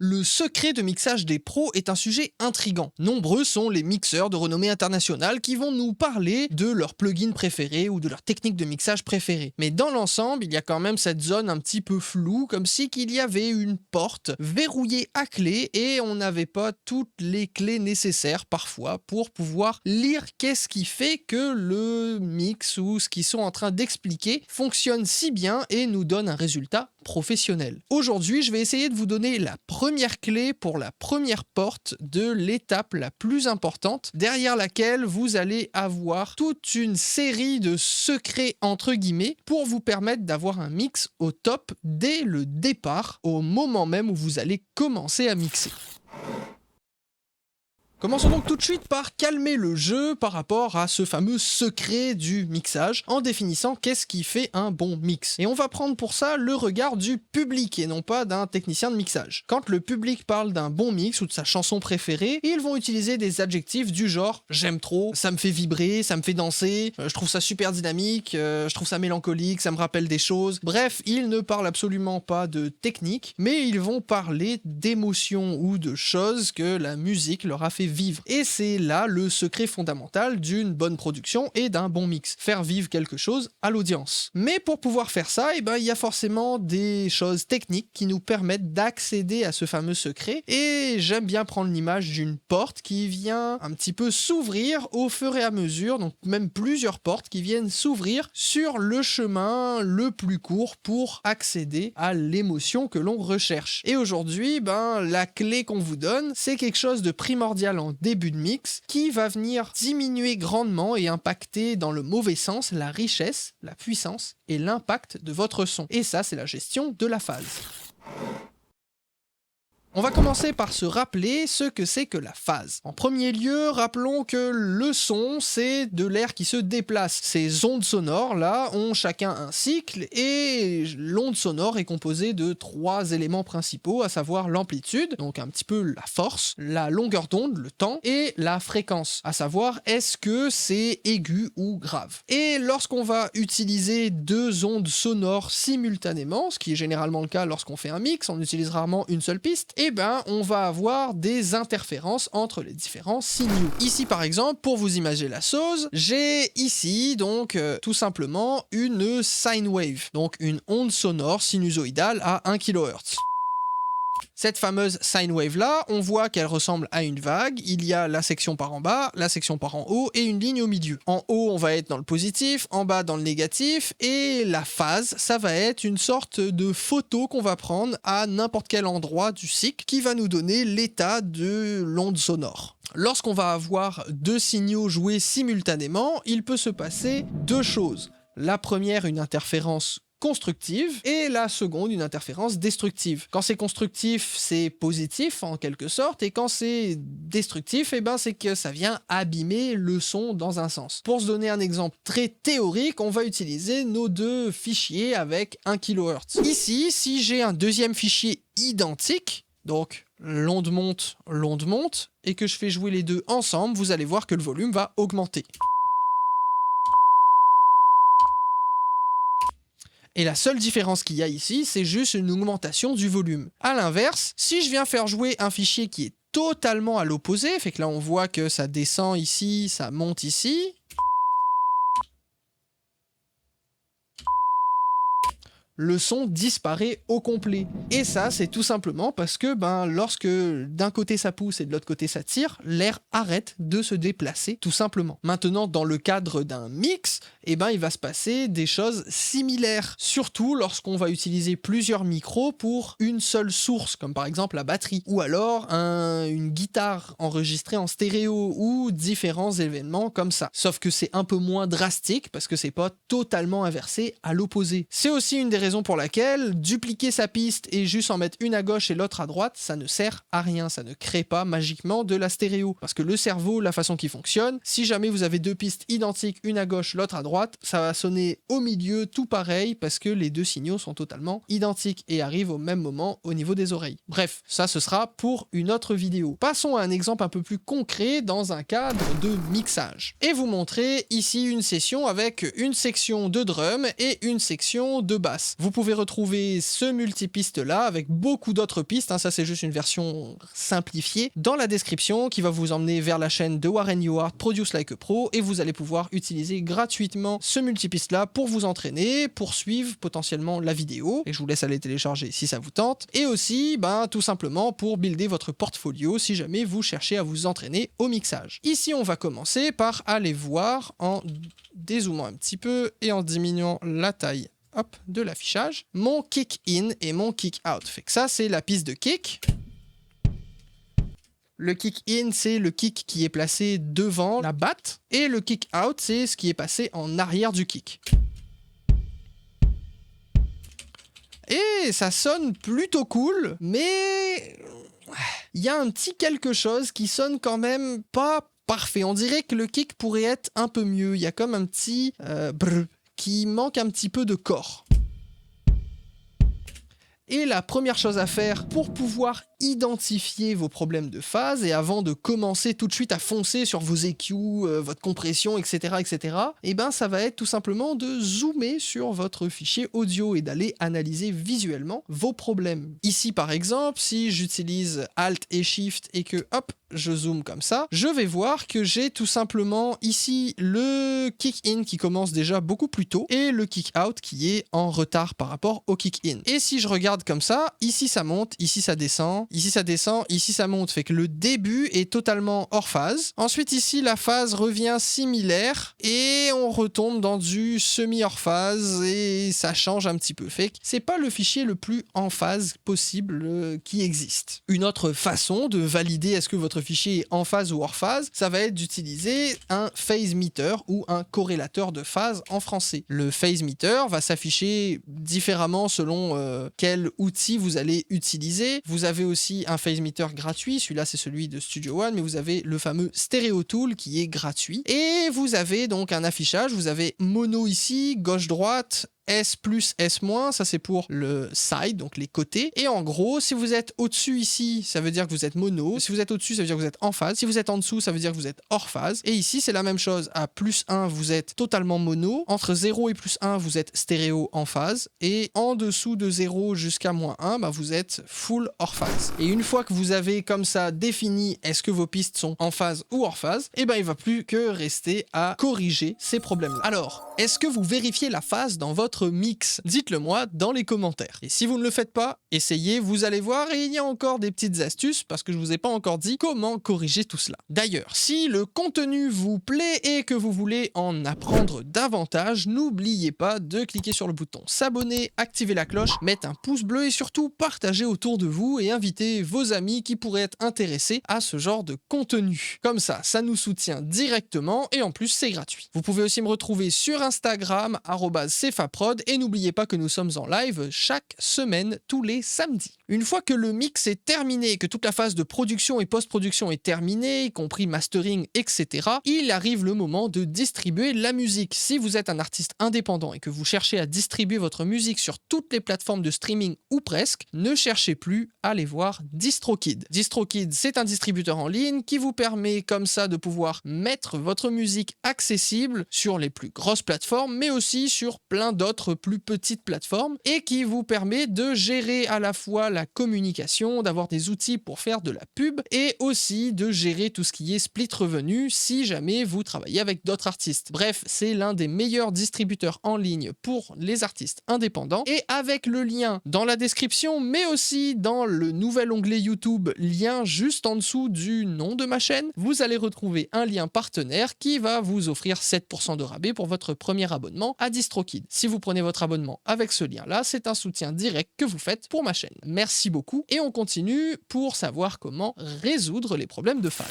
Le secret de mixage des pros est un sujet intrigant. Nombreux sont les mixeurs de renommée internationale qui vont nous parler de leurs plugins préférés ou de leurs techniques de mixage préférées. Mais dans l'ensemble, il y a quand même cette zone un petit peu floue, comme si qu'il y avait une porte verrouillée à clé et on n'avait pas toutes les clés nécessaires parfois pour pouvoir lire qu'est-ce qui fait que le mix ou ce qu'ils sont en train d'expliquer fonctionne si bien et nous donne un résultat professionnel. Aujourd'hui, je vais essayer de vous donner la première clé pour la première porte de l'étape la plus importante, derrière laquelle vous allez avoir toute une série de secrets entre guillemets pour vous permettre d'avoir un mix au top dès le départ, au moment même où vous allez commencer à mixer. Commençons donc tout de suite par calmer le jeu par rapport à ce fameux secret du mixage en définissant qu'est-ce qui fait un bon mix. Et on va prendre pour ça le regard du public et non pas d'un technicien de mixage. Quand le public parle d'un bon mix ou de sa chanson préférée, ils vont utiliser des adjectifs du genre « j'aime trop »,« ça me fait vibrer »,« ça me fait danser »,« je trouve ça super dynamique »,« je trouve ça mélancolique »,« ça me rappelle des choses ». Bref, ils ne parlent absolument pas de technique, mais ils vont parler d'émotions ou de choses que la musique leur a fait vivre. Et c'est là le secret fondamental d'une bonne production et d'un bon mix. Faire vivre quelque chose à l'audience. Mais pour pouvoir faire ça, il y a forcément des choses techniques qui nous permettent d'accéder à ce fameux secret. Et j'aime bien prendre l'image d'une porte qui vient un petit peu s'ouvrir au fur et à mesure, donc même plusieurs portes qui viennent s'ouvrir sur le chemin le plus court pour accéder à l'émotion que l'on recherche. Et aujourd'hui, la clé qu'on vous donne, c'est quelque chose de primordial en début de mix qui va venir diminuer grandement et impacter dans le mauvais sens la richesse, la puissance et l'impact de votre son. Et ça, c'est la gestion de la phase. On va commencer par se rappeler ce que c'est que la phase. En premier lieu, rappelons que le son, c'est de l'air qui se déplace. Ces ondes sonores là ont chacun un cycle et l'onde sonore est composée de 3 éléments principaux, à savoir l'amplitude, donc un petit peu la force, la longueur d'onde, le temps, et la fréquence, à savoir est-ce que c'est aigu ou grave. Et lorsqu'on va utiliser 2 ondes sonores simultanément, ce qui est généralement le cas lorsqu'on fait un mix, on utilise rarement une seule piste, on va avoir des interférences entre les différents signaux. Ici par exemple, pour vous imaginer la chose, j'ai ici donc tout simplement une sine wave, donc une onde sonore sinusoïdale à 1 kHz. Cette fameuse sine wave là, on voit qu'elle ressemble à une vague, il y a la section par en bas, la section par en haut et une ligne au milieu. En haut, on va être dans le positif, en bas dans le négatif, et la phase, ça va être une sorte de photo qu'on va prendre à n'importe quel endroit du cycle qui va nous donner l'état de l'onde sonore. Lorsqu'on va avoir 2 signaux joués simultanément, il peut se passer 2 choses. La première, une interférence constructive et la seconde une interférence destructive. Quand c'est constructif, c'est positif en quelque sorte, et quand c'est destructif, c'est que ça vient abîmer le son dans un sens. Pour se donner un exemple très théorique, on va utiliser nos 2 fichiers avec 1 kHz. Ici, si j'ai un deuxième fichier identique, donc l'onde monte, et que je fais jouer les 2 ensemble, vous allez voir que le volume va augmenter. Et la seule différence qu'il y a ici, c'est juste une augmentation du volume. A l'inverse, si je viens faire jouer un fichier qui est totalement à l'opposé, fait que là on voit que ça descend ici, ça monte ici, le son disparaît au complet. Et ça, c'est tout simplement parce que lorsque d'un côté ça pousse et de l'autre côté ça tire, l'air arrête de se déplacer tout simplement. Maintenant, dans le cadre d'un mix, il va se passer des choses similaires, surtout lorsqu'on va utiliser plusieurs micros pour une seule source, comme par exemple la batterie, ou alors une guitare enregistrée en stéréo, ou différents événements comme ça. Sauf que c'est un peu moins drastique, parce que c'est pas totalement inversé à l'opposé. C'est aussi une des raisons pour laquelle dupliquer sa piste et juste en mettre une à gauche et l'autre à droite, ça ne sert à rien, ça ne crée pas magiquement de la stéréo. Parce que le cerveau, la façon qu'il fonctionne, si jamais vous avez 2 pistes identiques, une à gauche, l'autre à droite, ça va sonner au milieu tout pareil parce que les 2 signaux sont totalement identiques et arrivent au même moment au niveau des oreilles. Bref, ça ce sera pour une autre vidéo. Passons à un exemple un peu plus concret dans un cadre de mixage. Et vous montrer ici une session avec une section de drum et une section de basse. Vous pouvez retrouver ce multipiste là avec beaucoup d'autres pistes, ça c'est juste une version simplifiée, dans la description qui va vous emmener vers la chaîne de Warren Newhart Produce Like a Pro et vous allez pouvoir utiliser gratuitement ce multipiste là pour vous entraîner, pour suivre potentiellement la vidéo, et je vous laisse aller télécharger si ça vous tente, et aussi tout simplement pour builder votre portfolio si jamais vous cherchez à vous entraîner au mixage. Ici on va commencer par aller voir en dézoomant un petit peu et en diminuant la taille de l'affichage, mon kick in et mon kick out. Fait que ça c'est la piste de kick. Le kick in, c'est le kick qui est placé devant la batte, et le kick out, c'est ce qui est passé en arrière du kick. Et ça sonne plutôt cool, mais il y a un petit quelque chose qui sonne quand même pas parfait. On dirait que le kick pourrait être un peu mieux. Il y a comme un petit brr qui manque un petit peu de corps. Et la première chose à faire pour pouvoir identifier vos problèmes de phase, et avant de commencer tout de suite à foncer sur vos EQ, votre compression, etc., ça va être tout simplement de zoomer sur votre fichier audio et d'aller analyser visuellement vos problèmes. Ici par exemple, si j'utilise Alt et Shift et que je zoome comme ça, je vais voir que j'ai tout simplement ici le kick-in qui commence déjà beaucoup plus tôt et le kick-out qui est en retard par rapport au kick-in. Et si je regarde comme ça, ici ça monte, ici ça descend, ici ça descend, ici ça monte, fait que le début est totalement hors phase. Ensuite ici la phase revient similaire et on retombe dans du semi-hors phase et ça change un petit peu, fait que c'est pas le fichier le plus en phase possible qui existe. Une autre façon de valider est-ce que votre fichier est en phase ou hors phase, ça va être d'utiliser un phase meter ou un corrélateur de phase en français. Le phase meter va s'afficher différemment selon quel outil vous allez utiliser. Vous avez aussi un phase meter gratuit, celui-là c'est celui de Studio One, mais vous avez le fameux Stereo Tool qui est gratuit. Et vous avez donc un affichage, vous avez mono ici, gauche-droite, S+, S-, ça c'est pour le side, donc les côtés. Et en gros, si vous êtes au-dessus ici, ça veut dire que vous êtes mono. Si vous êtes au-dessus, ça veut dire que vous êtes en phase. Si vous êtes en dessous, ça veut dire que vous êtes hors phase. Et ici, c'est la même chose. À +1, vous êtes totalement mono. Entre 0 et +1, vous êtes stéréo en phase. Et en dessous de 0 jusqu'à -1, vous êtes full hors phase. Et une fois que vous avez comme ça défini est-ce que vos pistes sont en phase ou hors phase, il va plus que rester à corriger ces problèmes-là. Alors, est-ce que vous vérifiez la phase dans votre mix? Dites-le moi dans les commentaires. Et si vous ne le faites pas, essayez, vous allez voir, et il y a encore des petites astuces parce que je vous ai pas encore dit comment corriger tout cela. D'ailleurs, si le contenu vous plaît et que vous voulez en apprendre davantage, n'oubliez pas de cliquer sur le bouton s'abonner, activer la cloche, mettre un pouce bleu et surtout partager autour de vous et inviter vos amis qui pourraient être intéressés à ce genre de contenu. Comme ça nous soutient directement et en plus c'est gratuit. Vous pouvez aussi me retrouver sur Instagram @cefaprod et n'oubliez pas que nous sommes en live chaque semaine, tous les samedis. Une fois que le mix est terminé, que toute la phase de production et post-production est terminée, y compris mastering, etc., il arrive le moment de distribuer la musique. Si vous êtes un artiste indépendant et que vous cherchez à distribuer votre musique sur toutes les plateformes de streaming ou presque, ne cherchez plus à aller voir DistroKid. DistroKid, c'est un distributeur en ligne qui vous permet comme ça de pouvoir mettre votre musique accessible sur les plus grosses plateformes, mais aussi sur plein d'autres plus petites plateformes et qui vous permet de gérer à la fois la communication, d'avoir des outils pour faire de la pub et aussi de gérer tout ce qui est split revenu si jamais vous travaillez avec d'autres artistes. Bref, c'est l'un des meilleurs distributeurs en ligne pour les artistes indépendants et avec le lien dans la description mais aussi dans le nouvel onglet YouTube, lien juste en dessous du nom de ma chaîne, vous allez retrouver un lien partenaire qui va vous offrir 7% de rabais pour votre premier abonnement à DistroKid. Si vous prenez votre abonnement avec ce lien-là, c'est un soutien direct que vous faites pour ma chaîne. Merci beaucoup et on continue pour savoir comment résoudre les problèmes de phase.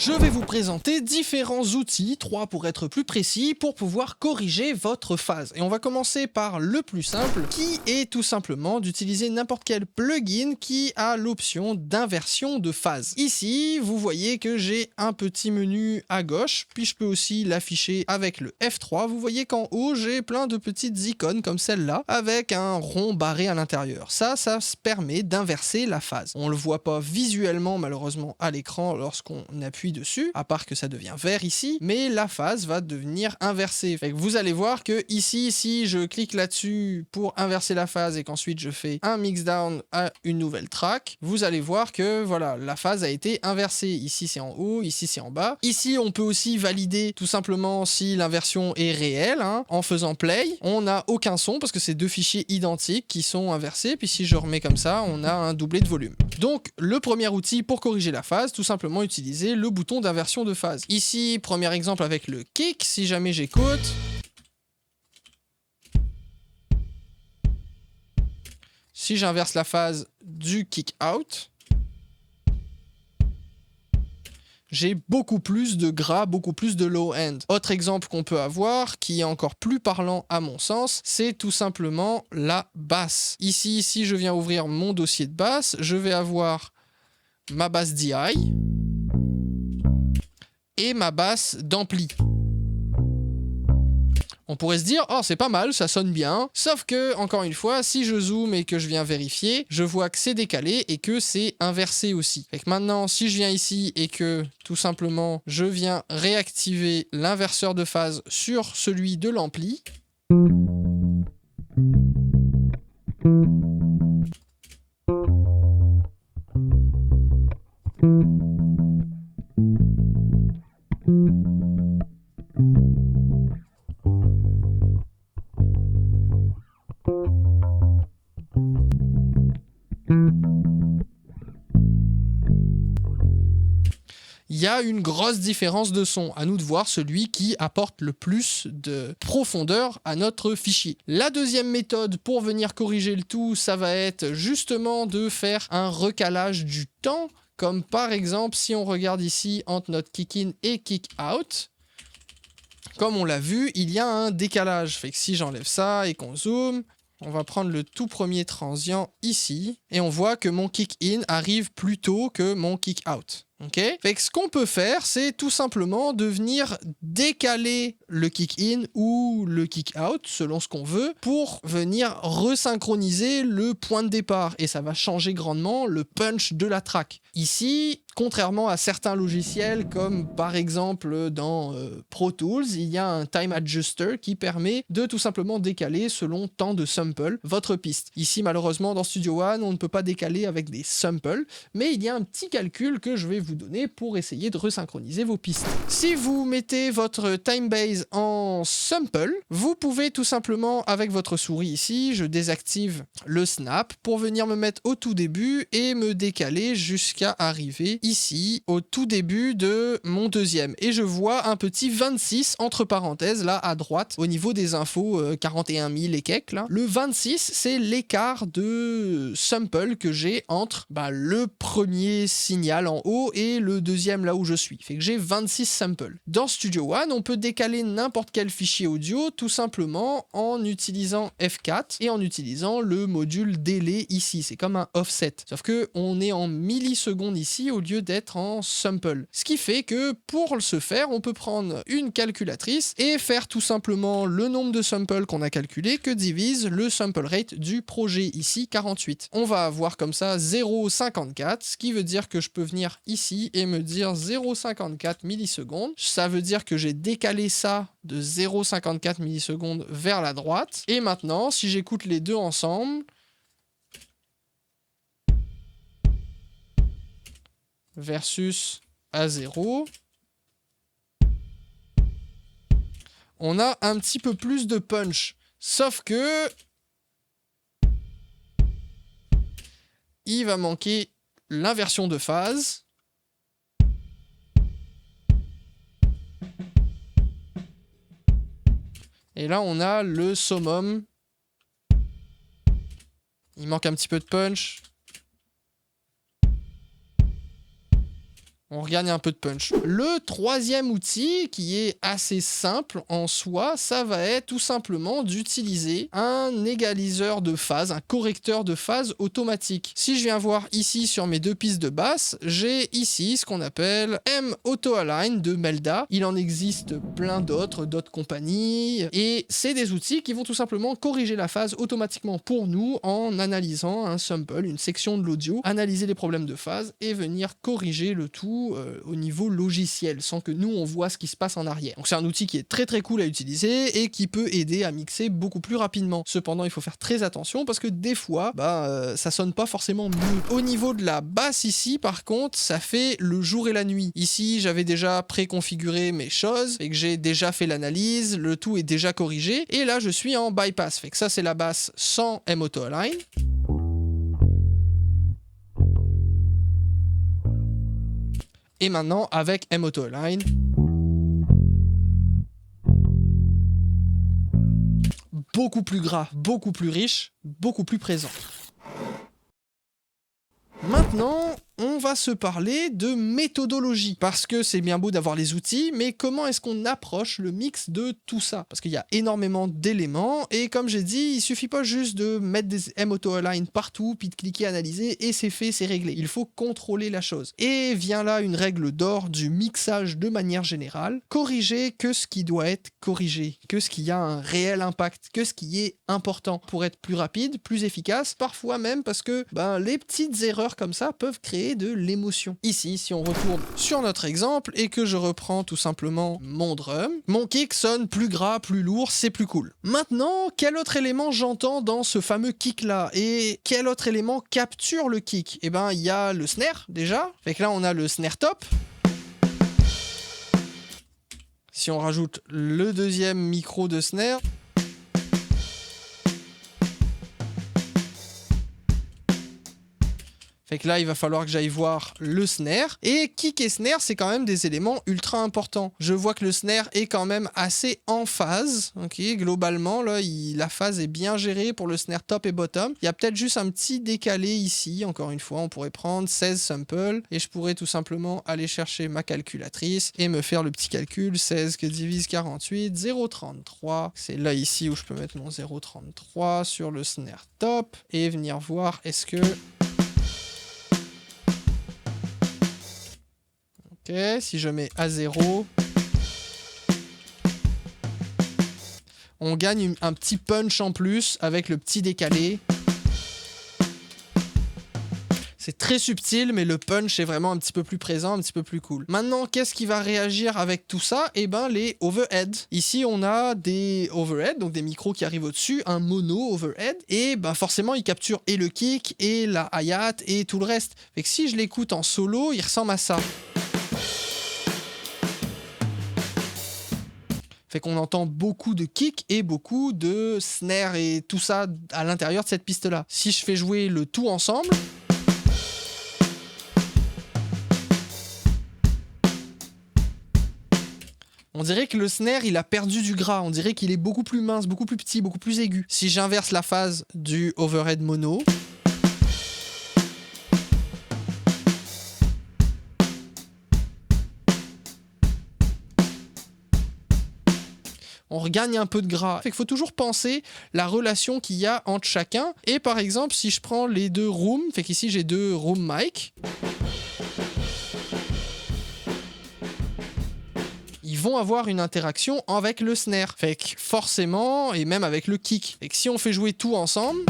Je vais vous présenter différents outils, 3 pour être plus précis, pour pouvoir corriger votre phase. Et on va commencer par le plus simple, qui est tout simplement d'utiliser n'importe quel plugin qui a l'option d'inversion de phase. Ici, vous voyez que j'ai un petit menu à gauche, puis je peux aussi l'afficher avec le F3. Vous voyez qu'en haut, j'ai plein de petites icônes comme celle-là, avec un rond barré à l'intérieur. Ça se permet d'inverser la phase. On le voit pas visuellement, malheureusement, à l'écran lorsqu'on appuie j'appuie dessus, à part que ça devient vert ici, mais la phase va devenir inversée. Fait que vous allez voir que ici, si je clique là-dessus pour inverser la phase et qu'ensuite je fais un mixdown à une nouvelle track, vous allez voir que voilà, la phase a été inversée. Ici c'est en haut, ici c'est en bas. Ici on peut aussi valider tout simplement si l'inversion est réelle, hein, en faisant play. On n'a aucun son parce que c'est deux fichiers identiques qui sont inversés, puis si je remets comme ça, on a un doublé de volume. Donc le premier outil pour corriger la phase, tout simplement utiliser le bouton d'inversion de phase. Ici, premier exemple avec le kick, si jamais j'écoute, si j'inverse la phase du kick out, j'ai beaucoup plus de gras, beaucoup plus de low end. Autre exemple qu'on peut avoir, qui est encore plus parlant à mon sens, c'est tout simplement la basse. Ici, si je viens ouvrir mon dossier de basse, je vais avoir ma basse DI et ma basse d'ampli. On pourrait se dire, oh c'est pas mal, ça sonne bien, sauf que, encore une fois, si je zoome et que je viens vérifier, je vois que c'est décalé et que c'est inversé aussi. Fait que maintenant, si je viens ici et que, tout simplement, je viens réactiver l'inverseur de phase sur celui de l'ampli, il y a une grosse différence de son. À nous de voir celui qui apporte le plus de profondeur à notre fichier. La deuxième méthode pour venir corriger le tout, ça va être justement de faire un recalage du temps, comme par exemple si on regarde ici entre notre kick-in et kick-out. Comme on l'a vu, il y a un décalage. Fait que si j'enlève ça et qu'on zoome, on va prendre le tout premier transient ici, et on voit que mon kick-in arrive plus tôt que mon kick-out. Okay. Fait que ce qu'on peut faire, c'est tout simplement de venir décaler le kick-in ou le kick-out, selon ce qu'on veut, pour venir resynchroniser le point de départ. Et ça va changer grandement le punch de la track. Ici, contrairement à certains logiciels, comme par exemple dans Pro Tools, il y a un time adjuster qui permet de tout simplement décaler selon tant de samples votre piste. Ici, malheureusement, dans Studio One, on ne peut pas décaler avec des samples, mais il y a un petit calcul que je vais vous donner pour essayer de resynchroniser vos pistes. Si vous mettez votre timebase en sample, vous pouvez tout simplement, avec votre souris ici, je désactive le snap pour venir me mettre au tout début et me décaler jusqu'à arriver ici, au tout début de mon deuxième. Et je vois un petit 26 entre parenthèses, là, à droite, au niveau des infos, 41 000 et quelques, là. Le 26, c'est l'écart de sample que j'ai entre le premier signal en haut et le deuxième là où je suis. Fait que j'ai 26 samples. Dans Studio One, on peut décaler n'importe quel fichier audio tout simplement en utilisant F4 et en utilisant le module délai ici. C'est comme un offset. Sauf que on est en millisecondes ici au lieu d'être en sample. Ce qui fait que pour ce faire, on peut prendre une calculatrice et faire tout simplement le nombre de samples qu'on a calculé que divise le sample rate du projet ici 48. On va avoir comme ça 0,54, ce qui veut dire que je peux venir ici et me dire 0,54 millisecondes. Ça veut dire que j'ai décalé ça de 0,54 millisecondes vers la droite. Et maintenant, si j'écoute les deux ensemble, versus à 0, on a un petit peu plus de punch. Sauf que il va manquer l'inversion de phase. Et là, on a le summum. Il manque un petit peu de punch. On regagne un peu de punch. Le troisième outil, qui est assez simple en soi, ça va être tout simplement d'utiliser un égaliseur de phase, un correcteur de phase automatique. Si je viens voir ici sur mes deux pistes de basse, j'ai ici ce qu'on appelle M-Auto-Align de Melda. Il en existe plein d'autres compagnies, et c'est des outils qui vont tout simplement corriger la phase automatiquement pour nous en analysant un sample, une section de l'audio, analyser les problèmes de phase et venir corriger le tout tout au niveau logiciel, sans que nous on voit ce qui se passe en arrière. Donc c'est un outil qui est très très cool à utiliser et qui peut aider à mixer beaucoup plus rapidement. Cependant, il faut faire très attention parce que des fois, ça sonne pas forcément mieux. Au niveau de la basse ici, par contre, ça fait le jour et la nuit. Ici, j'avais déjà préconfiguré mes choses et que j'ai déjà fait l'analyse, le tout est déjà corrigé. Et là, je suis en bypass. Fait que ça, c'est la basse sans M-Auto Align. Et maintenant, avec M-Auto Align, beaucoup plus gras, beaucoup plus riche, beaucoup plus présent. Maintenant, on va se parler de méthodologie, parce que c'est bien beau d'avoir les outils, mais comment est-ce qu'on approche le mix de tout ça? Parce qu'il y a énormément d'éléments, et comme j'ai dit, il suffit pas juste de mettre des M-Auto Align partout, puis de cliquer analyser, et c'est fait, c'est réglé. Il faut contrôler la chose. Et vient là une règle d'or du mixage de manière générale, corriger que ce qui doit être corrigé, que ce qui a un réel impact, que ce qui est important pour être plus rapide, plus efficace, parfois même parce que les petites erreurs comme ça peuvent créer de l'émotion. Ici, si on retourne sur notre exemple et que je reprends tout simplement mon drum, mon kick sonne plus gras, plus lourd, c'est plus cool. Maintenant, quel autre élément j'entends dans ce fameux kick là et quel autre élément capture le kick? Eh ben, il y a le snare déjà. Fait que là, on a le snare top. Si on rajoute le deuxième micro de snare, fait que là, il va falloir que j'aille voir le snare. Et kick et snare, c'est quand même des éléments ultra importants. Je vois que le snare est quand même assez en phase. Ok, globalement, là, la phase est bien gérée pour le snare top et bottom. Il y a peut-être juste un petit décalé ici. Encore une fois, on pourrait prendre 16 samples. Et je pourrais tout simplement aller chercher ma calculatrice et me faire le petit calcul. 16 que divise 48, 0,33. C'est là ici où je peux mettre mon 0,33 sur le snare top. Et venir voir est-ce que... Ok, si je mets à 0, on gagne un petit punch en plus avec le petit décalé. C'est très subtil, mais le punch est vraiment un petit peu plus présent, un petit peu plus cool. Maintenant, qu'est-ce qui va réagir avec tout ça? Eh ben, les overheads. Ici, on a des overheads, donc des micros qui arrivent au-dessus, un mono overhead, et forcément, il capture et le kick, et la hi-hat, et tout le reste. Fait que si je l'écoute en solo, il ressemble à ça. Fait qu'on entend beaucoup de kick et beaucoup de snare et tout ça à l'intérieur de cette piste-là. Si je fais jouer le tout ensemble, on dirait que le snare, il a perdu du gras. On dirait qu'il est beaucoup plus mince, beaucoup plus petit, beaucoup plus aigu. Si j'inverse la phase du overhead mono... on regagne un peu de gras. Fait qu'il faut toujours penser la relation qu'il y a entre chacun. Et par exemple, si je prends les deux rooms, fait qu'ici j'ai deux room mic, ils vont avoir une interaction avec le snare. Fait que forcément, et même avec le kick. Fait que si on fait jouer tout ensemble...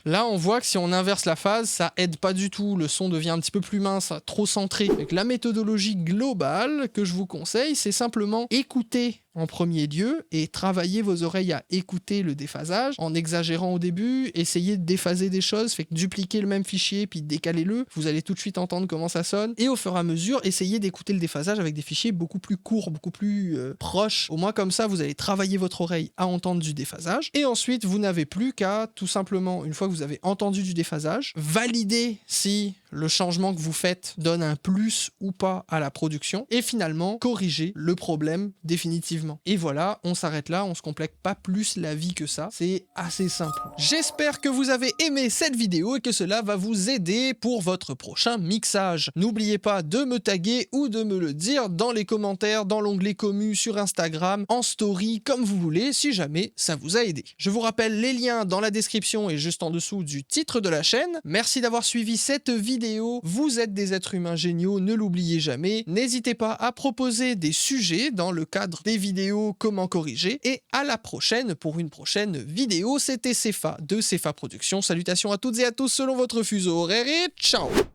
Là, on voit que si on inverse la phase, ça aide pas du tout. Le son devient un petit peu plus mince, trop centré. Donc, la méthodologie globale que je vous conseille, c'est simplement écouter en premier lieu et travailler vos oreilles à écouter le déphasage en exagérant au début, essayer de déphaser des choses, fait que dupliquer le même fichier puis décaler-le, vous allez tout de suite entendre comment ça sonne et au fur et à mesure, essayez d'écouter le déphasage avec des fichiers beaucoup plus courts, beaucoup plus proches. Au moins comme ça, vous allez travailler votre oreille à entendre du déphasage et ensuite, vous n'avez plus qu'à tout simplement, une fois que vous avez entendu du déphasage, valider si le changement que vous faites donne un plus ou pas à la production et finalement corriger le problème définitivement. progressivement. Et voilà, on s'arrête là, on se complique pas plus la vie que ça, c'est assez simple. J'espère que vous avez aimé cette vidéo et que cela va vous aider pour votre prochain mixage. N'oubliez pas de me taguer ou de me le dire dans les commentaires, dans l'onglet commu sur Instagram, en story, comme vous voulez, si jamais ça vous a aidé. Je vous rappelle les liens dans la description et juste en dessous du titre de la chaîne. Merci d'avoir suivi cette vidéo, vous êtes des êtres humains géniaux, ne l'oubliez jamais. N'hésitez pas à proposer des sujets dans le cadre des vidéos comment corriger, et à la prochaine pour une prochaine vidéo. C'était Cefa de Cefa Productions. Salutations à toutes et à tous selon votre fuseau horaire et ciao!